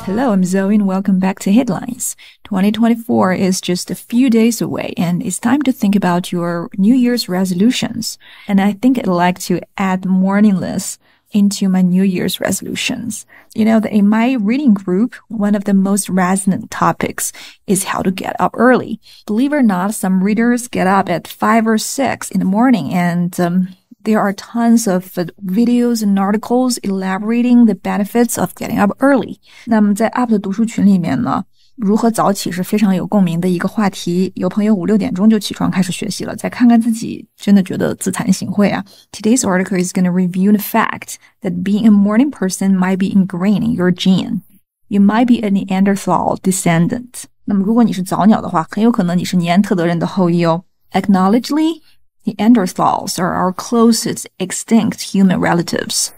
Hello, I'm Zoe and welcome back to Headlines. 2024 is just a few days away and it's time to think about your New Year's resolutions. And I think I'd like to add morning lists into my New Year's resolutions. You know, in my reading group, one of the most resonant topics is how to get up early. Believe it or not, some readers get up at 5 or 6 in the morning and there are tons of videos and articles elaborating the benefits of getting up early. 那么在 UP 的读书群里面呢，如何早起是非常有共鸣的一个话题，有朋友5、6点钟就起床开始学习了，再看看自己真的觉得自惭形秽啊。Today's article is going to review the fact that being a morning person might be ingrained in your gene. You might be a Neanderthal descendant. 那么如果你是早鸟的话，很有可能你是尼安特德人的后裔哦。Acknowledgedly, Neanderthals are our closest extinct human relatives.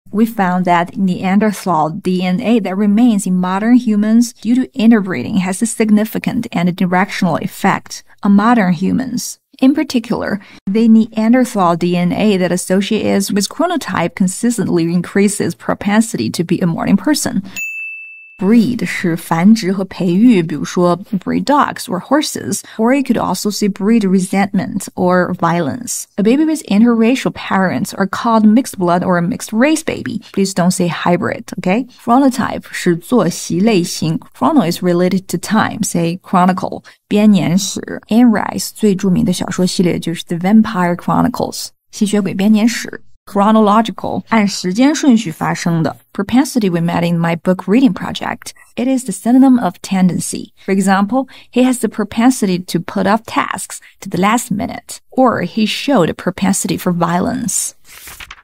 We found that Neanderthal DNA that remains in modern humans due to interbreeding has a significant and directional effect on modern humans. In particular, the Neanderthal DNA that associates with chronotype consistently increases propensity to be a morning person.Breed 是繁殖和培育，比如说 breed dogs or horses, or you could also say breed resentment or violence. A baby with interracial parents are called mixed blood or a mixed race baby. Please don't say hybrid, okay? Chronotype 是作息类型 Chrono is related to time, say chronicle, 编年史 Anne Rice 最著名的小说系列就是 The Vampire Chronicles, 吸血鬼编年史Chronological, 按时间顺序发生的 Propensity we met in my book reading project. It is the synonym of tendency. For example, he has the propensity to put off tasks to the last minute, or he showed a propensity for violence.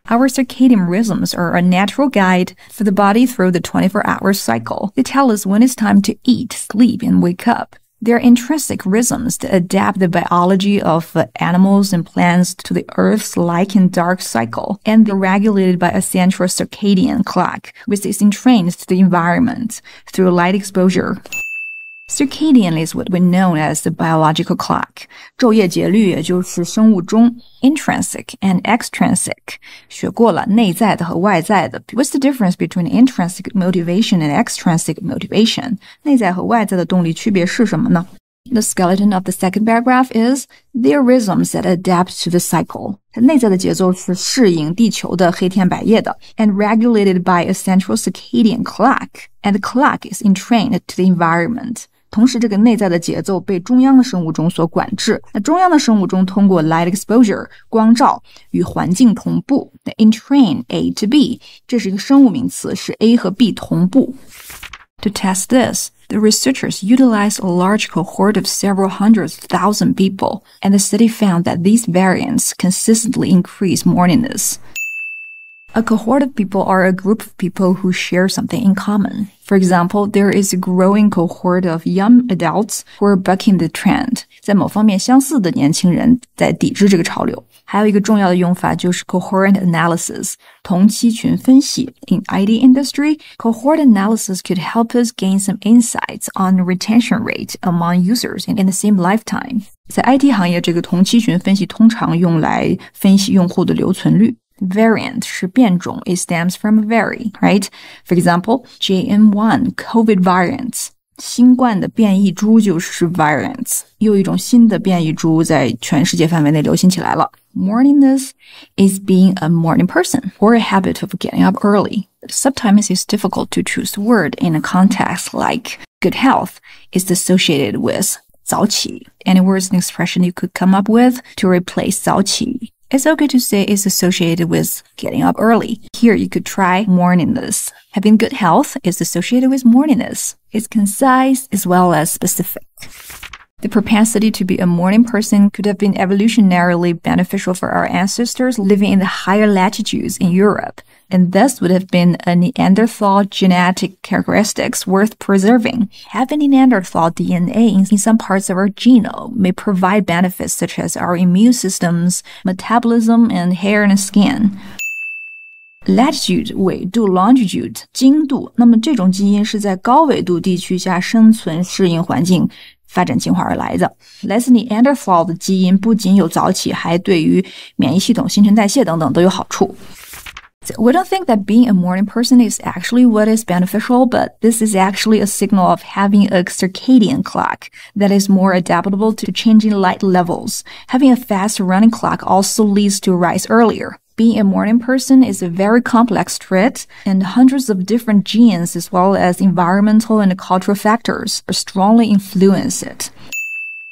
Our circadian rhythms are a natural guide for the body through the 24-hour cycle. They tell us when it's time to eat, sleep, and wake up.They are intrinsic rhythms that adapt the biology of animals and plants to the Earth's light and dark cycle, and they're regulated by a central circadian clock, which is entrained to the environment through light exposure. Circadian is what we know as the biological clock. 昼夜节律也就是生物钟 Intrinsic and extrinsic. 学过了内在的和外在的 What's the difference between intrinsic motivation and extrinsic motivation? 内在和外在的动力区别是什么呢？ The skeleton of the second paragraph is there are rhythms that adapt to the cycle. 内在的节奏是适应地球的黑天白夜的 and regulated by a central circadian clock. And the clock is entrained to the environment.同时这个内在的节奏被中央的生物钟所管制。那中央的生物钟通过 light exposure 光照与环境同步。那 entrain A to B 这是一个生物名词，是 A 和 B 同步。To test this, the researchers utilized a large cohort of several hundred thousand people, and the study found that these variants consistently increase morningness.A cohort of people are a group of people who share something in common. For example, there is a growing cohort of young adults who are bucking the trend. 在某方面相似的年轻人在抵制这个潮流。还有一个重要的用法就是 cohort analysis, 同期群分析。In IT industry, cohort analysis could help us gain some insights on retention rate among users in the same lifetime. 在 IT 行业，这个同期群分析通常用来分析用户的留存率。Variant 是变种 It stems from vary, right? For example, JN1 COVID variants. 新冠的变异株就是 variants. 又一种新的变异株在全世界范围内流行起来了。Morningness is being a morning person or a habit of getting up early. Sometimes it's difficult to choose the word in a context like good health is associated with 早起. Any words and expression you could come up with to replace 早起? It's okay to say it's associated with getting up early. Here you could try morningness. Having good health is associated with morningness. It's concise as well as specific. The propensity to be a morning person could have been evolutionarily beneficial for our ancestors living in the higher latitudes in Europe, and thus would have been a Neanderthal genetic characteristics worth preserving. Having Neanderthal DNA in some parts of our genome may provide benefits such as our immune systems, metabolism, and hair and skin. Latitude 纬度 longitude 经度，那么这种基因是在高纬度地区下生存适应环境发展进化而来的。来自 Neanderthal 的基因不仅有早起，还对于免疫系统、新陈代谢等等都有好处。We don't think that being a morning person is actually what is beneficial, but this is actually a signal of having a circadian clock that is more adaptable to changing light levels. Having a fast running clock also leads to rise earlier. Being a morning person is a very complex trait, and hundreds of different genes as well as environmental and cultural factors strongly influence it.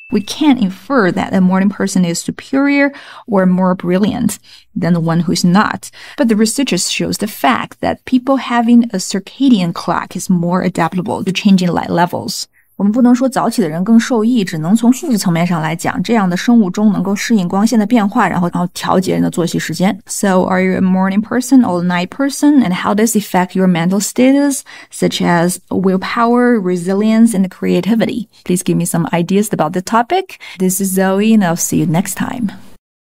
We can't infer that a morning person is superior or more brilliant than the one who is not, but the research shows the fact that people having a circadian clock is more adaptable to changing light levels. 我们不能说早起的人更受益，只能从数据层面上来讲，这样的生物钟能够适应光线的变化，然后调节人的作息时间。So, are you a morning person or a night person? And how does it affect your mental status, such as willpower, resilience, and creativity? Please give me some ideas about the topic. This is Zoe, and I'll see you next time.